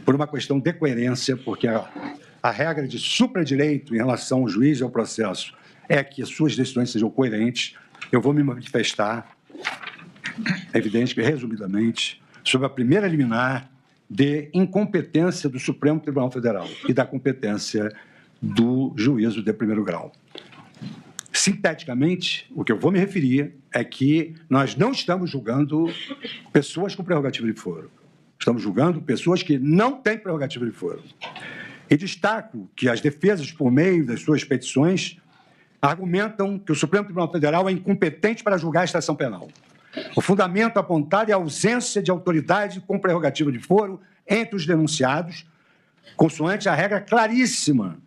por uma questão de coerência, porque a regra de supradireito em relação ao juiz e ao processo é que as suas decisões sejam coerentes. Eu vou me manifestar, é evidente que, resumidamente, sobre a primeira liminar de incompetência do Supremo Tribunal Federal e da competência do juízo de primeiro grau. Sinteticamente, o que eu vou me referir é que nós não estamos julgando pessoas com prerrogativa de foro. Estamos julgando pessoas que não têm prerrogativa de foro. E destaco que as defesas, por meio das suas petições, argumentam que o Supremo Tribunal Federal é incompetente para julgar a extração penal. O fundamento apontado é a ausência de autoridade com prerrogativa de foro entre os denunciados, consoante a regra claríssima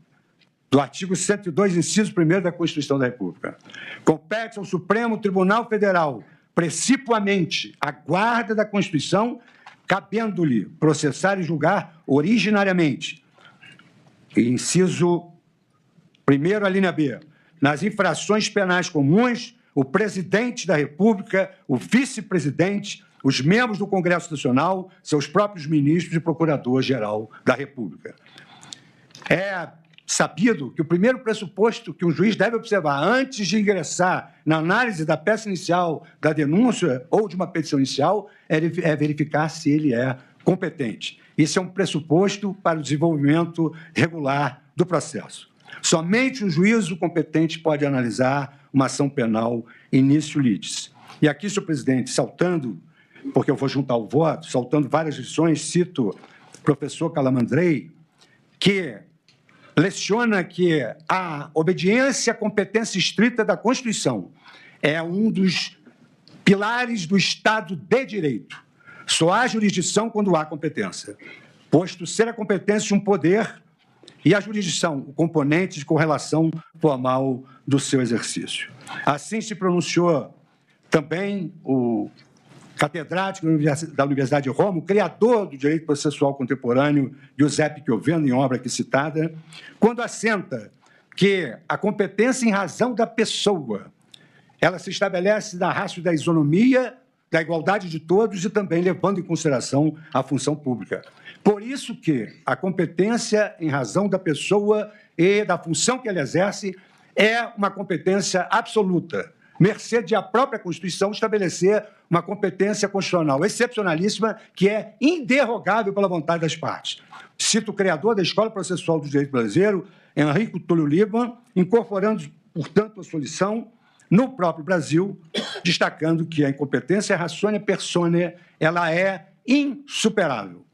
do artigo 102, inciso 1º da Constituição da República. Compete ao Supremo Tribunal Federal, precipuamente, a guarda da Constituição, cabendo-lhe processar e julgar originariamente. Inciso 1º, a linha B. Nas infrações penais comuns, o presidente da República, o vice-presidente, os membros do Congresso Nacional, seus próprios ministros e procurador-geral da República. É sabido que o primeiro pressuposto que um juiz deve observar antes de ingressar na análise da peça inicial, da denúncia ou de uma petição inicial é verificar se ele é competente. Isso é um pressuposto para o desenvolvimento regular do processo. Somente um juízo competente pode analisar uma ação penal início litis. E aqui, senhor presidente, saltando, porque eu vou juntar o voto, saltando várias lições, cito o professor Calamandrei, que leciona que a obediência à competência estrita da Constituição é um dos pilares do Estado de Direito. Só há jurisdição quando há competência, posto ser a competência um poder e a jurisdição o componente de correlação formal do seu exercício. Assim se pronunciou também o catedrático da Universidade de Roma, o criador do direito processual contemporâneo, Giuseppe Chioveno, em obra aqui citada, quando assenta que a competência em razão da pessoa, ela se estabelece na ratio da isonomia, da igualdade de todos e também levando em consideração a função pública. Por isso que a competência em razão da pessoa e da função que ela exerce é uma competência absoluta, mercê de a própria Constituição estabelecer uma competência constitucional excepcionalíssima que é inderrogável pela vontade das partes. Cito o criador da Escola Processual do Direito Brasileiro, Enrico Túlio Liban, incorporando, portanto, a sua lição no próprio Brasil, destacando que a incompetência ratione persone, ela é insuperável.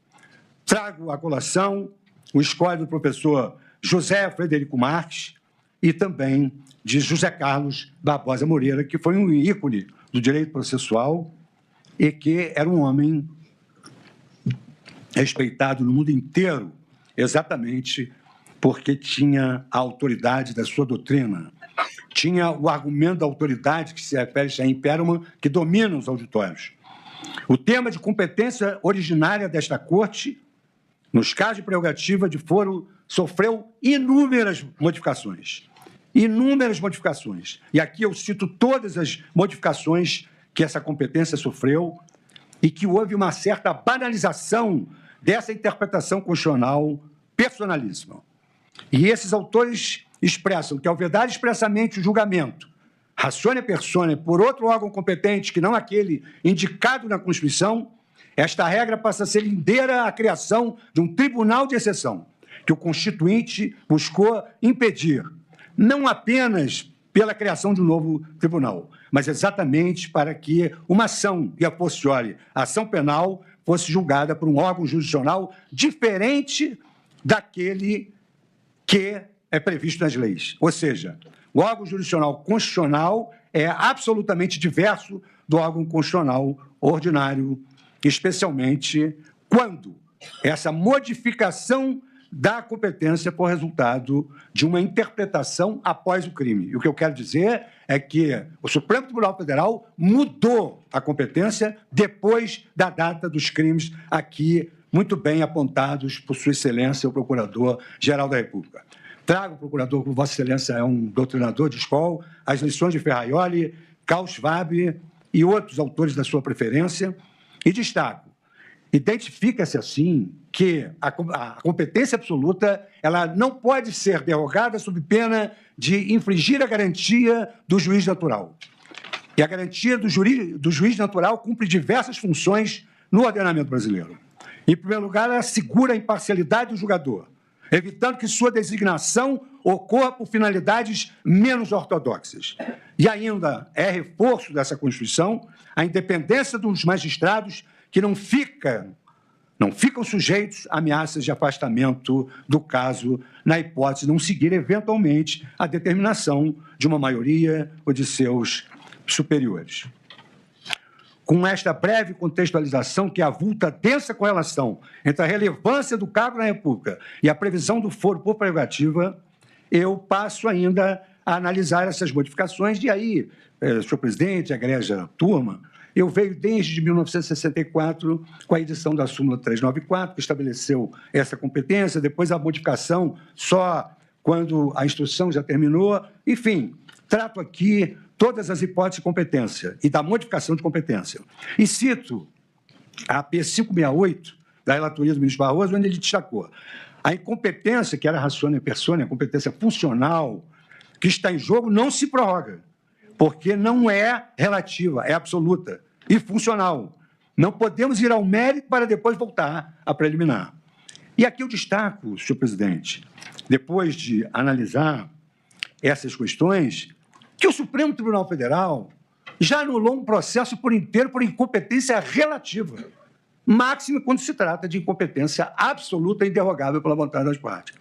Trago à colação o escolho do professor José Frederico Marques e também de José Carlos Barbosa Moreira, que foi um ícone do direito processual e que era um homem respeitado no mundo inteiro, exatamente porque tinha a autoridade da sua doutrina, tinha o argumento da autoridade que se refere a Imperman, que domina os auditórios. O tema de competência originária desta Corte, nos casos de prerrogativa de foro, sofreu inúmeras modificações. Inúmeras modificações. E aqui eu cito todas as modificações que essa competência sofreu e que houve uma certa banalização dessa interpretação constitucional personalíssima. E esses autores expressam que, ao vedar expressamente o julgamento, ratione persone, por outro órgão competente que não aquele indicado na Constituição, esta regra passa a ser lindeira à criação de um tribunal de exceção, que o Constituinte buscou impedir, não apenas pela criação de um novo tribunal, mas exatamente para que uma ação, e a posteriori, a ação penal, fosse julgada por um órgão jurisdicional diferente daquele que é previsto nas leis. Ou seja, o órgão jurisdicional constitucional é absolutamente diverso do órgão constitucional ordinário, especialmente quando essa modificação da competência for resultado de uma interpretação após o crime. E o que eu quero dizer é que o Supremo Tribunal Federal mudou a competência depois da data dos crimes aqui muito bem apontados por Sua Excelência, o Procurador-Geral da República. Trago o procurador, como Vossa Excelência é um doutrinador de escola, as lições de Ferraioli, Karl Schwab e outros autores da sua preferência, e destaco Identifica-se, assim, que a competência absoluta ela não pode ser derrogada sob pena de infringir a garantia do juiz natural. E a garantia do juiz natural cumpre diversas funções no ordenamento brasileiro. Em primeiro lugar, ela assegura a imparcialidade do julgador, evitando que sua designação ocorra por finalidades menos ortodoxas. E ainda é reforço dessa Constituição a independência dos magistrados que não ficam sujeitos a ameaças de afastamento do caso, na hipótese de não seguir, eventualmente, a determinação de uma maioria ou de seus superiores. Com esta breve contextualização que avulta densa correlação entre a relevância do cargo na República e a previsão do foro por prerrogativa, eu passo ainda a analisar essas modificações. E aí, senhor presidente, egrégia turma, eu venho desde 1964 com a edição da súmula 394, que estabeleceu essa competência, depois a modificação só quando a instrução já terminou. Enfim, trato aqui todas as hipóteses de competência e da modificação de competência. E cito a P568, da relatoria do ministro Barroso, onde ele destacou a incompetência, que era ratione persone, a competência funcional, que está em jogo, não se prorroga, porque não é relativa, é absoluta e funcional. Não podemos ir ao mérito para depois voltar à preliminar. E aqui eu destaco, senhor presidente, depois de analisar essas questões, que o Supremo Tribunal Federal já anulou um processo por inteiro por incompetência relativa, máxima quando se trata de incompetência absoluta e inderrogável pela vontade das partes.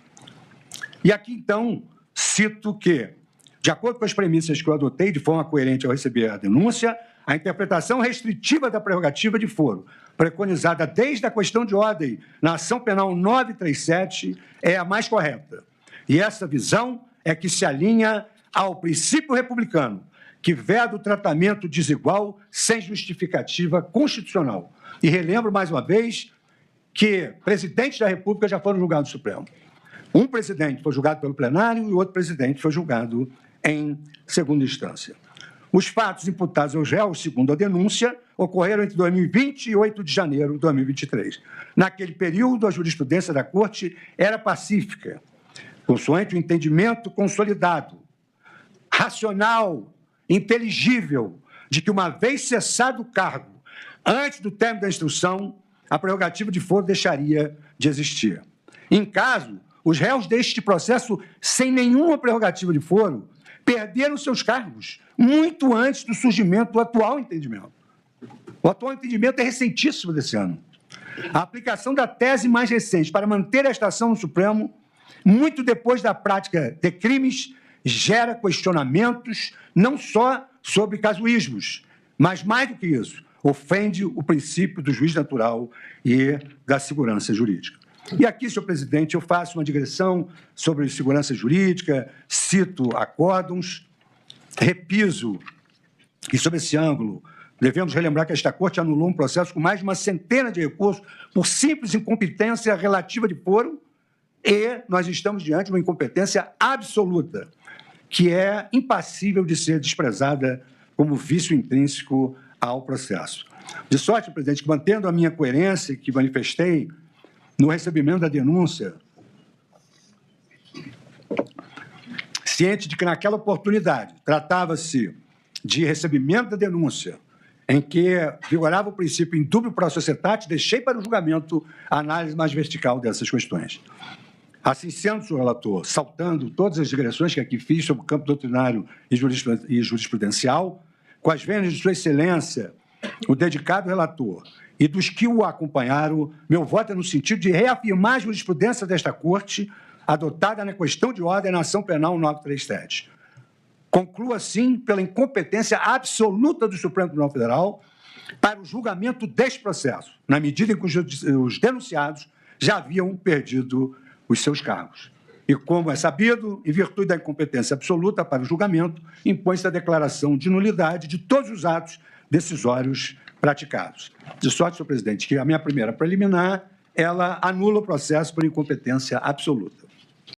E aqui, então, cito que, de acordo com as premissas que eu adotei de forma coerente ao receber a denúncia, a interpretação restritiva da prerrogativa de foro, preconizada desde a questão de ordem na ação penal 937, é a mais correta. E essa visão é que se alinha ao princípio republicano, que veda o tratamento desigual sem justificativa constitucional. E relembro, mais uma vez, que presidentes da República já foram julgados no Supremo. Um presidente foi julgado pelo plenário e o outro presidente foi julgado em segunda instância. Os fatos imputados aos réus, segundo a denúncia, ocorreram entre 2020 e 8 de janeiro de 2023. Naquele período, a jurisprudência da Corte era pacífica, consoante o entendimento consolidado, racional, inteligível, de que, uma vez cessado o cargo, antes do término da instrução, a prerrogativa de foro deixaria de existir. Em caso, os réus deste processo, sem nenhuma prerrogativa de foro, perderam seus cargos muito antes do surgimento do atual entendimento. O atual entendimento é recentíssimo desse ano. A aplicação da tese mais recente para manter esta ação no Supremo, muito depois da prática de crimes, gera questionamentos não só sobre casuísmos, mas, mais do que isso, ofende o princípio do juiz natural e da segurança jurídica. E aqui, senhor presidente, eu faço uma digressão sobre segurança jurídica, cito acórdons, repiso que, sob esse ângulo, devemos relembrar que esta Corte anulou um processo com mais de uma centena de recursos por simples incompetência relativa de foro, e nós estamos diante de uma incompetência absoluta, que é impassível de ser desprezada como vício intrínseco ao processo. De sorte, presidente, que, mantendo a minha coerência que manifestei no recebimento da denúncia, ciente de que, naquela oportunidade, tratava-se de recebimento da denúncia, em que vigorava o princípio indubio pro societate, deixei para o julgamento a análise mais vertical dessas questões. Assim sendo, senhor relator, saltando todas as digressões que aqui fiz sobre o campo doutrinário e jurisprudencial, com as vênias de sua excelência, o dedicado relator, e dos que o acompanharam, meu voto é no sentido de reafirmar a jurisprudência desta Corte, adotada na questão de ordem na ação penal 937. Concluo, assim, pela incompetência absoluta do Supremo Tribunal Federal para o julgamento deste processo, na medida em que os denunciados já haviam perdido os seus cargos. E, como é sabido, em virtude da incompetência absoluta para o julgamento, impõe-se a declaração de nulidade de todos os atos decisórios praticados. De sorte, senhor presidente, que a minha primeira preliminar, ela anula o processo por incompetência absoluta.